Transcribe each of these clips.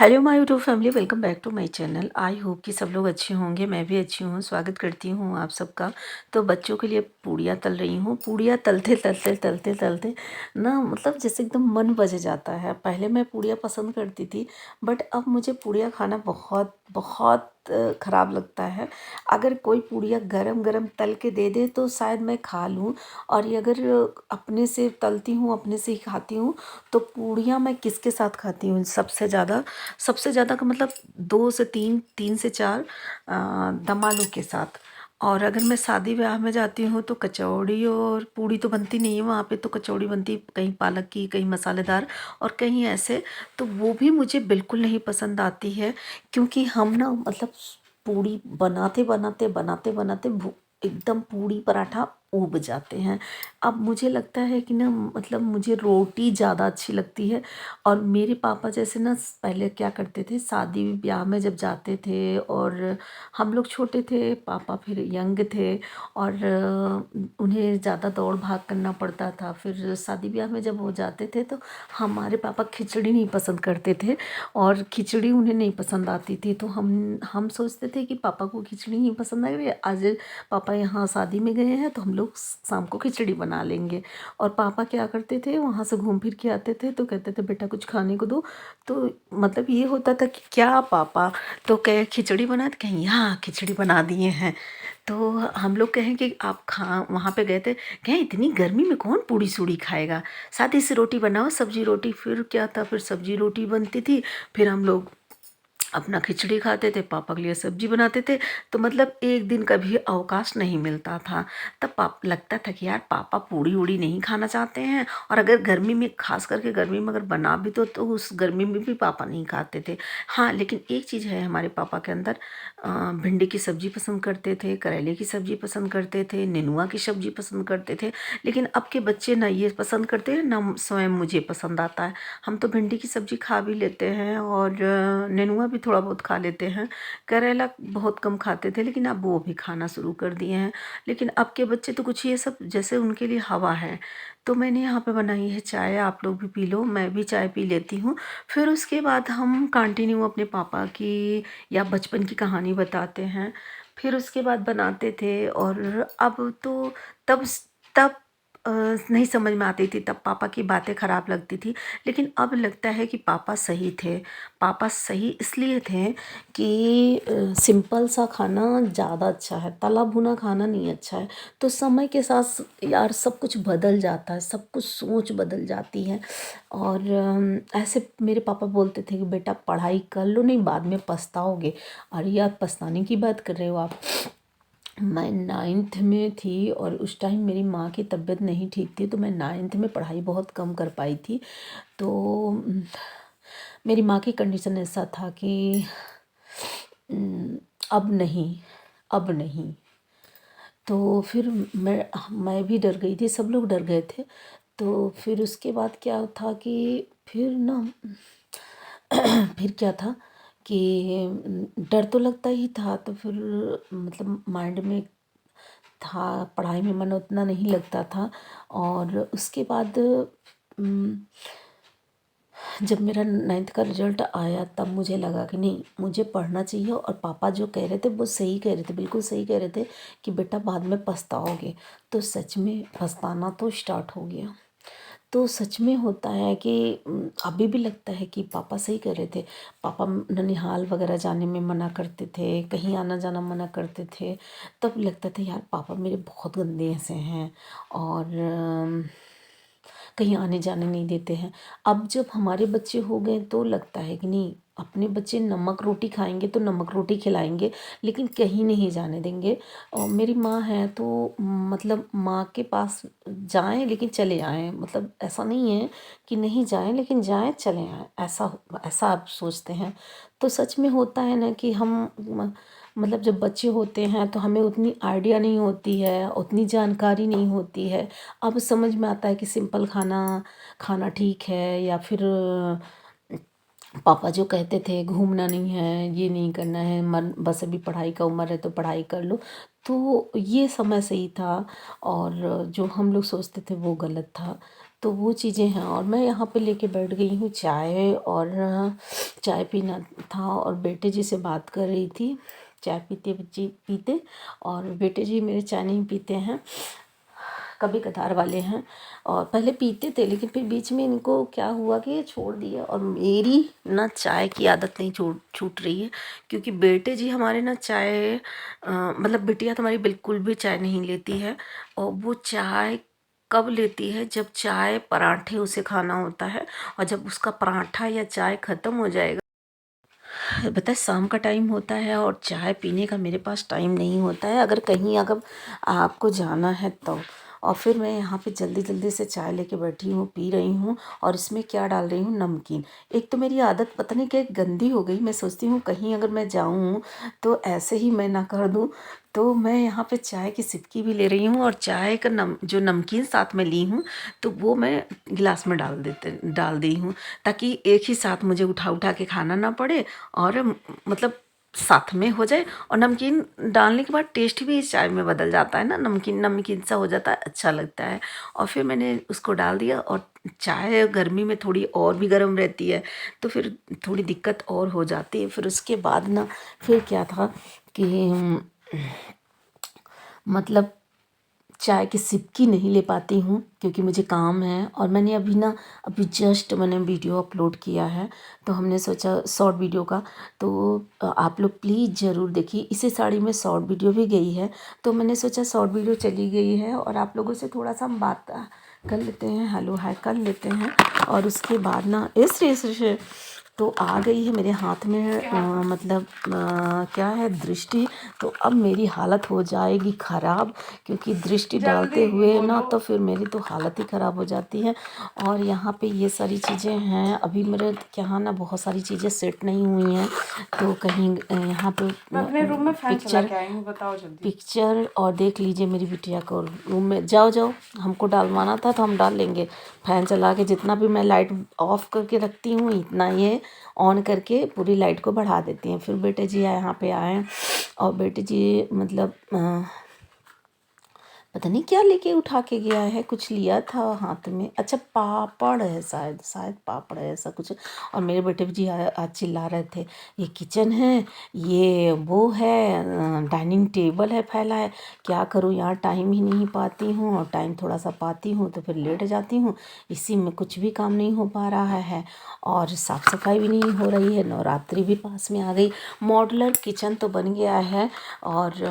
Hello my YouTube family, welcome back to my channel. I hope कि सब लोग अच्छे होंगे। मैं भी अच्छी हूँ। स्वागत करती हूँ आप सबका। तो बच्चों के लिए पूड़ियाँ तल रही हूँ। पूड़ियाँ तलते तलते तलते तलते ना मतलब जैसे एकदम मन बज जाता है। पहले मैं पूड़ियाँ पसंद करती थी, बट अब मुझे पूड़ियाँ खाना बहुत बहुत ख़राब लगता है। अगर कोई पूड़ियाँ गरम गरम तल के दे दे तो शायद मैं खा लूँ, और ये अगर अपने से तलती हूँ अपने से ही खाती हूँ तो पूड़ियाँ मैं किसके साथ खाती हूँ सबसे ज़्यादा का मतलब 2 से 3, 3 से 4 दम आलू के साथ। और अगर मैं शादी ब्याह में जाती हूँ तो कचौड़ी और पूड़ी तो बनती नहीं है वहाँ पे, तो कचौड़ी बनती कहीं पालक की, कहीं मसालेदार और कहीं ऐसे। तो वो भी मुझे बिल्कुल नहीं पसंद आती है, क्योंकि हम ना मतलब पूड़ी बनाते बनाते बनाते बनाते एकदम पूड़ी पराठा ऊब जाते हैं। अब मुझे लगता है कि ना मतलब मुझे रोटी ज़्यादा अच्छी लगती है। और मेरे पापा जैसे ना पहले क्या करते थे, शादी ब्याह में जब जाते थे और हम लोग छोटे थे, पापा फिर यंग थे, और उन्हें ज़्यादा दौड़ भाग करना पड़ता था। फिर शादी ब्याह में जब वो जाते थे तो हमारे पापा खिचड़ी नहीं पसंद करते थे, और खिचड़ी उन्हें नहीं पसंद आती थी। तो हम सोचते थे कि पापा को खिचड़ी नहीं पसंद आ रही है, आज पापा यहाँ शादी में गए हैं तो हम लोग शाम को खिचड़ी बना लेंगे। और पापा क्या करते थे, वहाँ से घूम फिर के आते थे तो कहते थे बेटा कुछ खाने को दो। तो मतलब ये होता था कि क्या पापा, तो कहे खिचड़ी बना, तो कहीं हाँ खिचड़ी बना दिए हैं। तो हम लोग कहें कि आप खा, वहाँ पे गए थे, कहें इतनी गर्मी में कौन पूड़ी सूड़ी खाएगा, सादी सी रोटी बनाओ, सब्जी रोटी। फिर क्या था, फिर सब्जी रोटी बनती थी, फिर हम लोग अपना खिचड़ी खाते थे, पापा के लिए सब्जी बनाते थे। तो मतलब एक दिन का भी अवकाश नहीं मिलता था। तब लगता था कि यार पापा पूड़ी उड़ी नहीं खाना चाहते हैं, और अगर गर्मी में, खास करके गर्मी में अगर बना भी तो उस गर्मी में भी पापा नहीं खाते थे। हाँ, लेकिन एक चीज़ है हमारे पापा के अंदर, भिंडी की सब्ज़ी पसंद करते थे, करेले की सब्ज़ी पसंद करते थे, नेनुआ की सब्ज़ी पसंद करते थे। लेकिन अब के बच्चे ना ये पसंद करते हैं, ना स्वयं मुझे पसंद आता है। हम तो भिंडी की सब्ज़ी खा भी लेते हैं, और नेनुआ भी थोड़ा बहुत खा लेते हैं। करेला बहुत कम खाते थे, लेकिन अब वो भी खाना शुरू कर दिए हैं। लेकिन अब के बच्चे तो कुछ ये सब जैसे उनके लिए हवा है। तो मैंने यहाँ पे बनाई है चाय, आप लोग भी पी लो, मैं भी चाय पी लेती हूँ। फिर उसके बाद हम कंटिन्यू अपने पापा की या बचपन की कहानी बताते हैं। फिर उसके बाद बनाते थे, और अब तो तब तब नहीं समझ में आती थी, तब पापा की बातें ख़राब लगती थी। लेकिन अब लगता है कि पापा सही थे। पापा सही इसलिए थे कि सिंपल सा खाना ज़्यादा अच्छा है, तला भुना खाना नहीं अच्छा है। तो समय के साथ यार सब कुछ बदल जाता है, सब कुछ सोच बदल जाती है। और ऐसे मेरे पापा बोलते थे कि बेटा पढ़ाई कर लो, नहीं बाद में पछताओगे। अरे यार, पछताने की बात कर रहे हो आप। मैं 9th में थी, और उस टाइम मेरी माँ की तबीयत नहीं ठीक थी, तो मैं 9th में पढ़ाई बहुत कम कर पाई थी। तो मेरी माँ की कंडीशन ऐसा था कि उम, अब नहीं, अब नहीं। तो फिर मैं भी डर गई थी, सब लोग डर गए थे। तो फिर उसके बाद क्या था कि फिर ना फिर क्या था कि डर तो लगता ही था। तो फिर मतलब माइंड में था, पढ़ाई में मन उतना नहीं लगता था। और उसके बाद जब मेरा 9th का रिजल्ट आया तब मुझे लगा कि नहीं, मुझे पढ़ना चाहिए। और पापा जो कह रहे थे वो सही कह रहे थे, बिल्कुल सही कह रहे थे कि बेटा बाद में पछताओगे। तो सच में पछताना तो स्टार्ट हो गया। तो सच में होता है कि अभी भी लगता है कि पापा सही कर रहे थे। पापा ननिहाल वगैरह जाने में मना करते थे, कहीं आना जाना मना करते थे। तब लगता था यार पापा मेरे बहुत गंदे ऐसे हैं, और कहीं आने जाने नहीं देते हैं। अब जब हमारे बच्चे हो गए तो लगता है कि नहीं, अपने बच्चे नमक रोटी खाएंगे तो नमक रोटी खिलाएंगे, लेकिन कहीं नहीं जाने देंगे। और मेरी माँ है तो मतलब माँ के पास जाएं लेकिन चले आएं, मतलब ऐसा नहीं है कि नहीं जाएं, लेकिन जाएं चले आएं, ऐसा ऐसा आप सोचते हैं। तो सच में होता है ना कि हम मतलब जब बच्चे होते हैं तो हमें उतनी आइडिया नहीं होती है, उतनी जानकारी नहीं होती है। अब समझ में आता है कि सिंपल खाना खाना ठीक है, या फिर पापा जो कहते थे घूमना नहीं है, ये नहीं करना है, मन बस अभी पढ़ाई का उम्र है तो पढ़ाई कर लो। तो ये समय सही था और जो हम लोग सोचते थे वो गलत था। तो वो चीज़ें हैं और मैं यहाँ पे लेके बैठ गई हूँ चाय और चाय पीना था और बेटे जी से बात कर रही थी। चाय पीते बच्चे पीते और बेटे जी मेरे चाय नहीं पीते हैं, कभी कतार वाले हैं और पहले पीते थे लेकिन फिर बीच में इनको क्या हुआ कि ये छोड़ दिए और मेरी ना चाय की आदत नहीं छूट रही है क्योंकि बेटे जी हमारे ना चाय मतलब बिटिया तो हमारी बिल्कुल भी चाय नहीं लेती है और वो चाय कब लेती है जब चाय पराठे उसे खाना होता है और जब उसका पराठा या चाय ख़त्म हो जाएगा, बताए शाम का टाइम होता है और चाय पीने का मेरे पास टाइम नहीं होता है, अगर कहीं अगर आपको जाना है तो। और फिर मैं यहाँ पे जल्दी जल्दी से चाय लेके बैठी हूँ, पी रही हूँ और इसमें क्या डाल रही हूँ, नमकीन। एक तो मेरी आदत पता नहीं क्या गंदी हो गई, मैं सोचती हूँ कहीं अगर मैं जाऊँ तो ऐसे ही मैं ना कर दूँ। तो मैं यहाँ पे चाय की सिपकी भी ले रही हूँ और चाय का जो नमकीन साथ में ली हूँ तो वो मैं गिलास में डाल दी हूँ ताकि एक ही साथ मुझे उठा उठा के खाना ना पड़े और मतलब साथ में हो जाए। और नमकीन डालने के बाद टेस्ट भी इस चाय में बदल जाता है ना, नमकीन नमकीन सा हो जाता है, अच्छा लगता है। और फिर मैंने उसको डाल दिया और चाय गर्मी में थोड़ी और भी गर्म रहती है तो फिर थोड़ी दिक्कत और हो जाती है। फिर उसके बाद ना फिर क्या था कि मतलब चाय की सिपकी नहीं ले पाती हूँ क्योंकि मुझे काम है और मैंने अभी जस्ट मैंने वीडियो अपलोड किया है तो हमने सोचा शॉर्ट वीडियो का। तो आप लोग प्लीज़ ज़रूर देखिए, इसी साड़ी में शॉर्ट वीडियो भी गई है तो मैंने सोचा शॉर्ट वीडियो चली गई है और आप लोगों से थोड़ा सा हम बात कर लेते हैं, हेलो हाय कर लेते हैं। और उसके बाद ना इस तो आ गई है मेरे हाथ में मतलब क्या है, दृष्टि। तो अब मेरी हालत हो जाएगी ख़राब क्योंकि दृष्टि डालते हुए ना तो फिर मेरी तो हालत ही ख़राब हो जाती है। और यहाँ पे ये सारी चीज़ें हैं, अभी मेरे यहाँ ना बहुत सारी चीज़ें सेट नहीं हुई हैं तो कहीं यहाँ पे अपने रूम में फैन चला पिक्चर के आई हूँ, बताओ जल्दी। पिक्चर और देख लीजिए मेरी बिटिया को, रूम में जाओ हमको डालवाना था तो हम डाल लेंगे। फैन चला के जितना भी मैं लाइट ऑफ करके रखती हूँ इतना ये ऑन करके पूरी लाइट को बढ़ा देती हैं। फिर बेटे जी यहाँ पे आए और बेटे जी मतलब पता नहीं क्या लेके उठा के गया है, कुछ लिया था हाथ में, अच्छा पापड़ है, शायद शायद पापड़ है ऐसा कुछ। और मेरे बेटे जी आज चिल्ला रहे थे ये किचन है, ये वो है, डाइनिंग टेबल है फैला है, क्या करूँ यार टाइम ही नहीं पाती हूँ और टाइम थोड़ा सा पाती हूँ तो फिर लेट जाती हूँ, इसी में कुछ भी काम नहीं हो पा रहा है और साफ़ सफाई भी नहीं हो रही है। नवरात्रि भी पास में आ गई, मॉड्यूलर किचन तो बन गया है और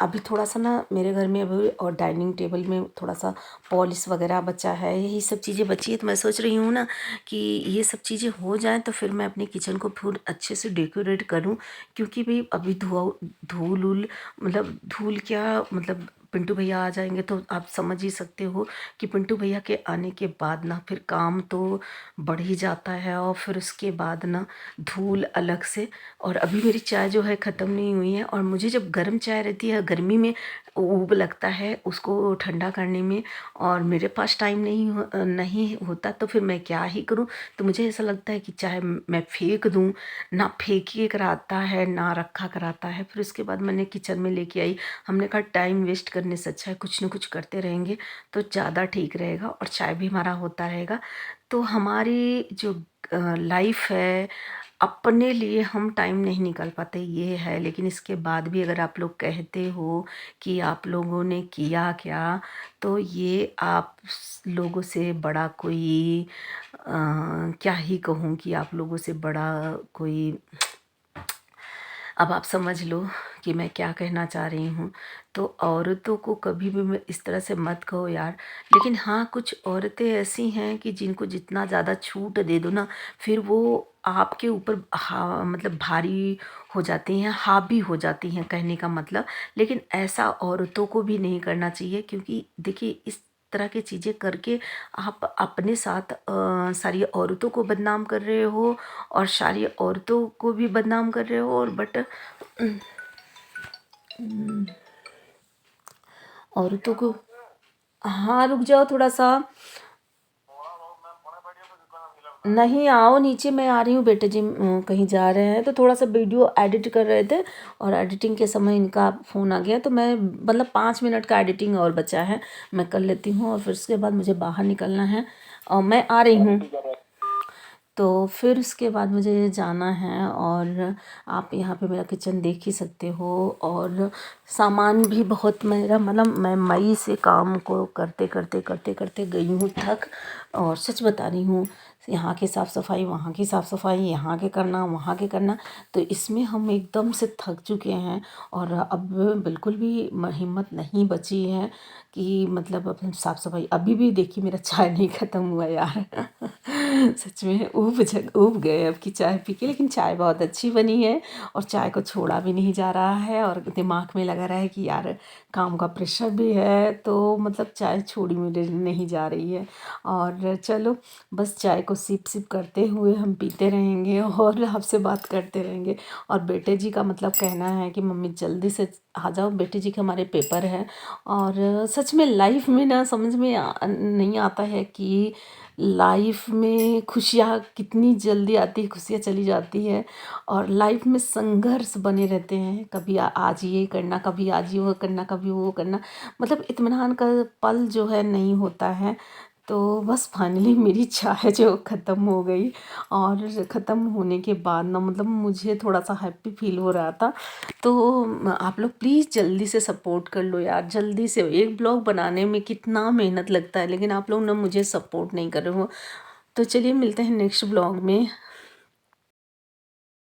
अभी थोड़ा सा ना मेरे घर में अभी और डाइनिंग टेबल में थोड़ा सा पॉलिश वगैरह बचा है, यही सब चीज़ें बची है। तो मैं सोच रही हूँ ना कि ये सब चीज़ें हो जाएं तो फिर मैं अपने किचन को फिर अच्छे से डेकोरेट करूँ क्योंकि भाई अभी धूल उल मतलब धूल क्या मतलब पिंटू भैया आ जाएंगे तो आप समझ ही सकते हो कि पिंटू भैया के आने के बाद ना फिर काम तो बढ़ ही जाता है और फिर उसके बाद ना धूल अलग से। और अभी मेरी चाय जो है ख़त्म नहीं हुई है और मुझे जब गर्म चाय रहती है गर्मी में ऊब लगता है उसको ठंडा करने में और मेरे पास टाइम नहीं होता तो फिर मैं क्या ही करूं। तो मुझे ऐसा लगता है कि चाहे मैं फेंक दूं, ना फेंकिए कराता है ना रखा कराता है। फिर उसके बाद मैंने किचन में लेके आई, हमने कहा टाइम वेस्ट करने से अच्छा है कुछ ना कुछ करते रहेंगे तो ज़्यादा ठीक रहेगा और चाय भी हमारा होता रहेगा। तो हमारी जो लाइफ है अपने लिए हम टाइम नहीं निकाल पाते ये है, लेकिन इसके बाद भी अगर आप लोग कहते हो कि आप लोगों ने किया क्या तो ये आप लोगों से बड़ा कोई क्या ही कहूँ कि आप लोगों से बड़ा कोई, अब आप समझ लो कि मैं क्या कहना चाह रही हूँ। तो औरतों को कभी भी मैं इस तरह से मत कहो यार, लेकिन हाँ कुछ औरतें ऐसी हैं कि जिनको जितना ज़्यादा छूट दे दो ना फिर वो आपके ऊपर मतलब भारी हो जाती हैं, हावी हो जाती हैं कहने का मतलब। लेकिन ऐसा औरतों को भी नहीं करना चाहिए क्योंकि देखिए इस तरह की चीज़ें करके आप अपने साथ सारी औरतों को बदनाम कर रहे हो और सारी औरतों को भी बदनाम कर रहे हो और बट औरतों को, हाँ रुक जाओ थोड़ा सा। नहीं, आओ नीचे, मैं आ रही हूँ बेटे जी। कहीं जा रहे हैं तो थोड़ा सा वीडियो एडिट कर रहे थे और एडिटिंग के समय इनका फ़ोन आ गया, तो मैं मतलब 5 मिनट का एडिटिंग और बचा है, मैं कर लेती हूँ और फिर उसके बाद मुझे बाहर निकलना है और मैं आ रही हूँ। तो फिर उसके बाद मुझे जाना है और आप यहाँ पे मेरा किचन देख ही सकते हो और सामान भी बहुत मेरा, मतलब मैं मई से काम को करते करते करते करते गई हूँ थक। और सच बता रही हूँ, यहाँ की साफ़ सफाई, वहाँ की साफ़ सफाई, यहाँ के करना, वहाँ के करना, तो इसमें हम एकदम से थक चुके हैं। और अब बिल्कुल भी हिम्मत नहीं बची है कि मतलब अपन साफ़ सफाई। अभी भी देखिए मेरा चाय नहीं ख़त्म हुआ यार। सच में ऊब गए अब की चाय पी के, लेकिन चाय बहुत अच्छी बनी है और चाय को छोड़ा भी नहीं जा रहा है और दिमाग में लगा रहा है कि यार काम का प्रेशर भी है, तो मतलब चाय छोड़ी मेरे नहीं जा रही है। और चलो, बस चाय को सिप सिप करते हुए हम पीते रहेंगे और आपसे बात करते रहेंगे। और बेटे जी का मतलब कहना है कि मम्मी जल्दी से आ जाओ, बेटे जी के हमारे पेपर है। और सच में लाइफ में ना समझ में नहीं आता है कि लाइफ में खुशियाँ कितनी जल्दी आती है, खुशियाँ चली जाती है। और लाइफ में संघर्ष बने रहते हैं, कभी आज ये करना, कभी आज ये वो करना, कभी वो करना, मतलब इत्मीनान का पल जो है नहीं होता है। तो बस फाइनली मेरी चाय जो ख़त्म हो गई और ख़त्म होने के बाद ना मतलब मुझे थोड़ा सा हैप्पी फील हो रहा था। तो आप लोग प्लीज़ जल्दी से सपोर्ट कर लो यार, जल्दी से। एक ब्लॉग बनाने में कितना मेहनत लगता है, लेकिन आप लोग ना मुझे सपोर्ट नहीं कर रहे हो। तो चलिए मिलते हैं नेक्स्ट ब्लॉग में।